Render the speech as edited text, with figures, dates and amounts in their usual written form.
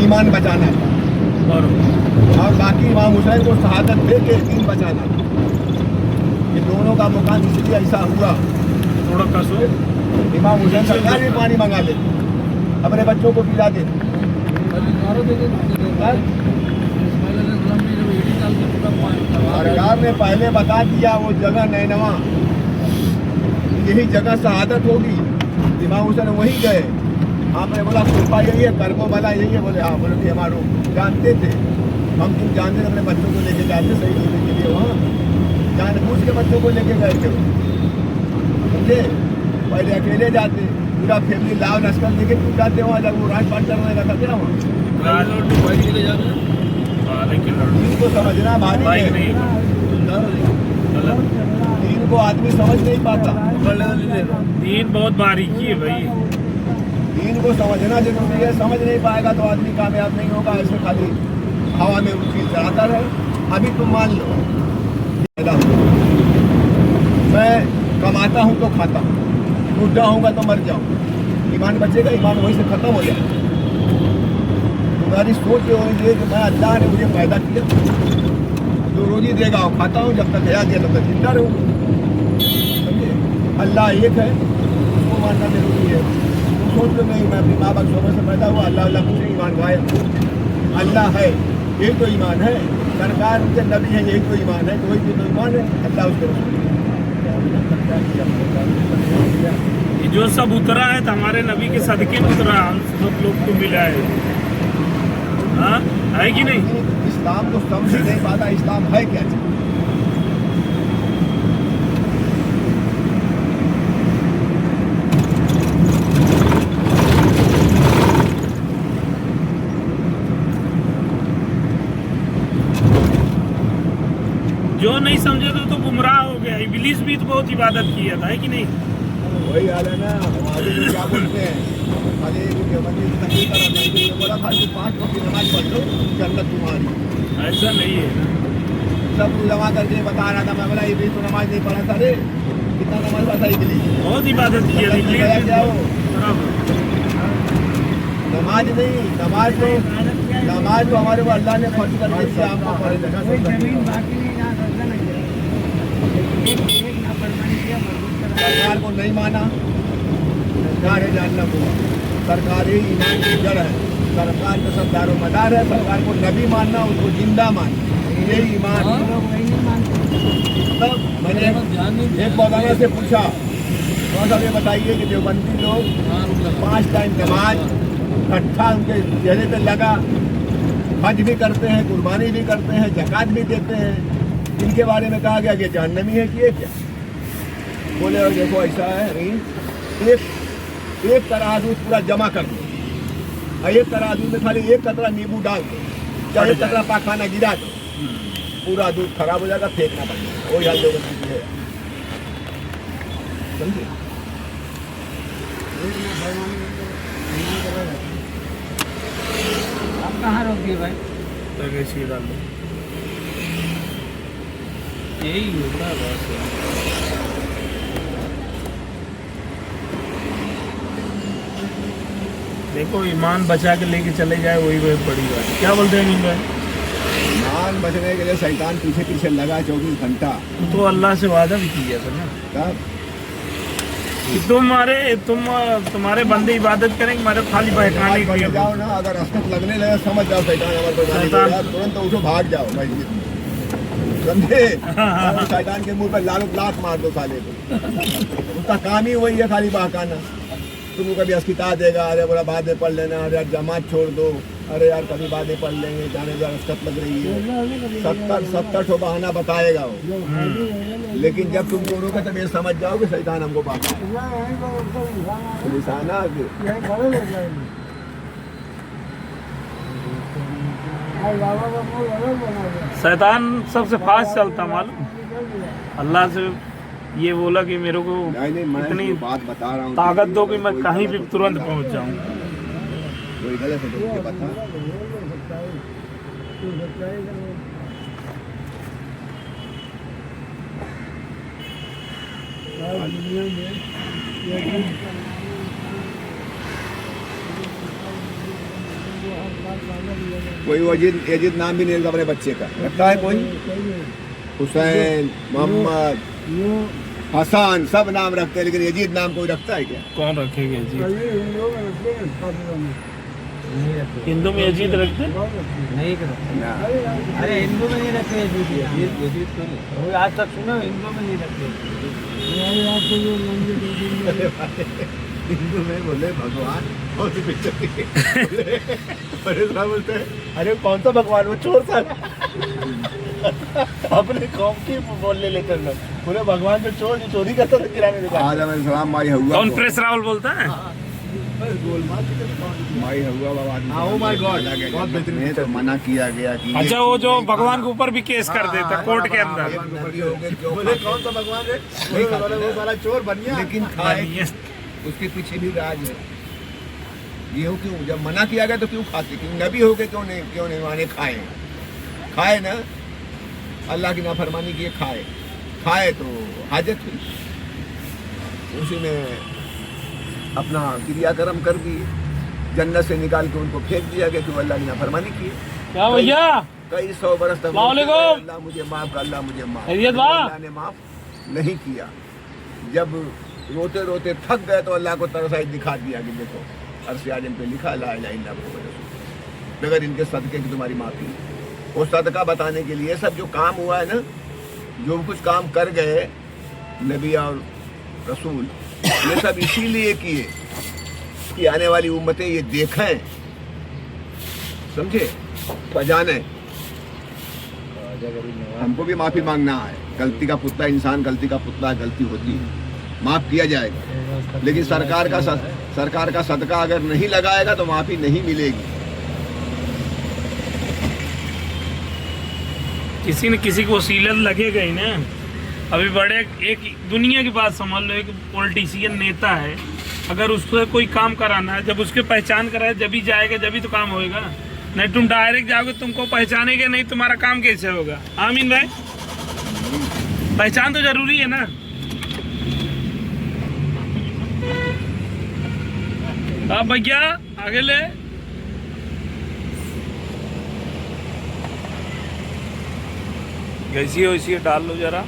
ईमान बचाना था, और बाकी इमाम हुसैन को शहादत दे के दीन बचाना था। ये दोनों का मुकाम इसलिए ऐसा हुआ। थोड़ा कसो इमाम हुसैन सरकार भी पानी मंगा लेते, अपने बच्चों को पिला देते। सरकार ने पहले बता दिया वो जगह नैनवा, यही जगह शहादत होगी। इमाम हुसैन वहीं गए, आपने बोला खुरपा यही है, कर्मो वाला यही है। बोले हाँ। बोले कि हमारे जानते थे, हम तुम जानते थे, अपने बच्चों को लेके जाते सही होने के लिए वहाँ, जानबूझ के बच्चों को लेके गए थे। समझे, पहले अकेले जाते, पूरा फैमिली लाव लश्कर लेके क्यों जाते वहाँ, जब वो राजपाट करने का था क्या वहाँ। इनको समझना भारी है, इनको आदमी समझ नहीं पाता। दीन बहुत बारीकी है भाई, दीन को समझना जरूरी है। समझ नहीं पाएगा तो आदमी कामयाब नहीं होगा। ऐसे खाली हवा में उठी चलाता रहे। अभी तुम मान लो मैं कमाता हूँ तो खाता हूँ, बुढ़ा होऊंगा तो मर जाऊँ, ईमान बचेगा? ईमान वहीं से खत्म हो जाएगा। तुम्हारी सोच ये होनी चाहिए कि मैं अल्लाह ने मुझे पैदा किया, जो रोजी देगा वो खाता हूँ, जब तक हया दिया तब तक जिंदा रहूँगा। समझे, अल्लाह एक है, उसको मानना जरूरी है। तुम सोच लो नहीं, मैं अपनी माँ बाप शोभा से पैदा हुआ, अल्लाह अल्लाह कुछ नहीं, ईमान गायब। अल्लाह है, यही तो ईमान है। सरकार उनके नबी है, यही तो ईमान है। तो वही तो ईमान है, अल्लाह उसके रसूल। ये जो सब उतरा है तो हमारे नबी के सदके में उतरा, हम सब लोग को मिला है। हाँ है कि नहीं? इस्लाम को समझ ही नहीं पाता, इस्लाम है क्या चीज। जो नहीं समझे तो गुमराह हो गया। इब्लीस भी तो बहुत इबादत किया था, है कि नहीं? वही हाल है ना, हमारे लोग क्या बोलते हैं, खाली मंदिर में तकलीफ करा था, बोला खाली 5 वक्त की नमाज पढ़ लो, जन्नत तुम्हारी। ऐसा नहीं है ना, सब जमा करके बता रहा था। मैं बोला इब्लीस तो नमाज नहीं पढ़ा था रे, कितना नमाज पढ़ा इब्लीस? बहुत इबादत किया था इब्लीस भी। क्या हो, नमाज नहीं, नमाज तो हमारे को अल्लाह ने फर्ज कर दी, आपको पढ़े देना। सरकार को नहीं माना, सरकार है जानना हुआ। सरकार ही ईमान की जड़ है, सरकार का सब दारो मदार है। सरकार को नबी मानना, उसको जिंदा मानना, ये ईमान। तब मैंने एक मौलाना से पूछा, कौन सा ये बताइए कि देवबंदी लोग 5 टाइम नमाज इकट्ठा उनके चेहरे पे लगा, हज भी करते हैं, कुर्बानी भी करते हैं, ज़कात भी देते हैं, इनके बारे में कहा गया कि जहन्नमी है कि ये क्या? बोले और देखो ऐसा है, एक तराजू पूरा जमा कर दो, और एक तराजू में खाली एक कतरा नींबू डाल दो, चाहे एक कतरा पाखाना गिरा दो, पूरा दूध खराब हो जाएगा, फेंकना पड़ेगा। वही हाल लोगों की है, समझे? आप कहाँ रोक दिए भाई? ऐसे ही डाल दो, यही होता है बस। देखो ईमान बचा के लेके चले जाए, वही बहुत बड़ी बात। क्या बोलते हैं मीन भाई? ईमान बचने के लिए शैतान पीछे पीछे लगा 24 घंटा। तो अल्लाह से वादा भी किया था ना तब कि तुम्हारे बंदे इबादत करेंगे, हमारे खाली बहकाने के लिए। जाओ ना, अगर असकत लगने लगे समझ जाओ शैतान हमारे को गाली दे रहा है, तुरंत उठो भाग जाओ भाई, समझे? शैतान के मुंह पर लालो लात मार दो साले को, उसका काम ही वही है, खाली बहकाना। तुमको कभी अस्किता देगा, अरे बोला बाद में पढ़ लेना, अरे यार जमात छोड़ दो, अरे यार कभी बाद में पढ़ लेंगे, जाने जो अस्कत लग रही है, 70 ठो बहाना बताएगा वो। लेकिन जब तुम दोनों का तब ये समझ जाओ कि शैतान हमको बात निशाना शैतान सबसे फास्ट चलता मालूम। अल्लाह से ये बोला कि मेरे को इतनी बात बता रहा हूँ, ताकत दो कि मैं कहीं भी तुरंत पहुंच जाऊं। कोई गलत है तो बता। दुनिया में कोई यजीद यजीद नाम भी नहीं रखता अपने बच्चे का, रखता है कोई? हुसैन, मोहम्मद, हसन सब नाम रखते हैं, लेकिन यजीद नाम कोई रखता है क्या? कौन रखेगा जी? हिंदू में यजीद रखते नहीं करते। ना। अरे हिंदू में नहीं रखते यजीद तो नहीं, वो आज तक सुनो हिंदू में नहीं रखते। हिंदू में बोले भगवान कौन सी पिक्चर थी? अरे साहब बोलते हैं अरे कौन सा भगवान, वो चोर सा अपने कौम की बोलने लेकर लोग पूरे भगवान पे चोर जो चोरी करता था किराने दुकान। आदम सलाम माई हुआ कौन प्रेस रावल बोलता है? माई हुआ बाबा। ओह माय गॉड, बहुत बेहतरीन। तो मना किया गया कि अच्छा, वो जो भगवान के ऊपर भी केस कर देता कोर्ट के अंदर। बोले कौन सा भगवान है? वो सारा चोर बन गया, लेकिन खाए उसके पीछे भी राज है। ये हो क्यों, जब मना किया गया तो क्यों खाते? क्यों नबी हो गए, क्यों नहीं माने खाए ना, अल्लाह की नाफरमानी किए खाए तो हाजत हुई, उसी में अपना क्रियाक्रम कर दिए, जन्नत से निकाल के उनको फेंक दिया गया कि अल्लाह की नाफरमानी की। क्या भैया? कई 100 बरस तक अल्लाह मुझे माफ कर, अल्लाह मुझे माफ, अल्लाह ने माफ नहीं किया। जब रोते रोते थक गए तो अल्लाह को तरसाई दिखा दिया कि देखो अर्श आजम पे लिखा ला इलाहा इल्लल्लाह, बगैर इनके सदके की तुम्हारी माफी। वो सदका बताने के लिए सब जो काम हुआ है ना, जो कुछ काम कर गए नबी और रसूल, ये सब इसीलिए किए कि आने वाली उम्मतें ये देखें, समझे, पहचाने। हमको भी माफी मांगना है, गलती का पुतला इंसान, गलती का पुतला है, गलती होती है, माफ किया जाएगा। लेकिन सरकार का सदका अगर नहीं लगाएगा तो माफी नहीं मिलेगी। किसी न किसी को वसीलत लगेगा ही ना। अभी बड़े एक दुनिया की बात समझ लो, एक पॉलिटिशियन नेता है, अगर उससे कोई काम कराना है, जब उसके पहचान कराए जब ही जाएगा, जब ही तो काम होएगा। नहीं तुम डायरेक्ट जाओगे, तुमको पहचानेंगे नहीं, तुम्हारा काम कैसे होगा? आमीन भाई, पहचान तो जरूरी है ना। अब भैया आगे ले, कैसी हो इसी डाल लो जरा।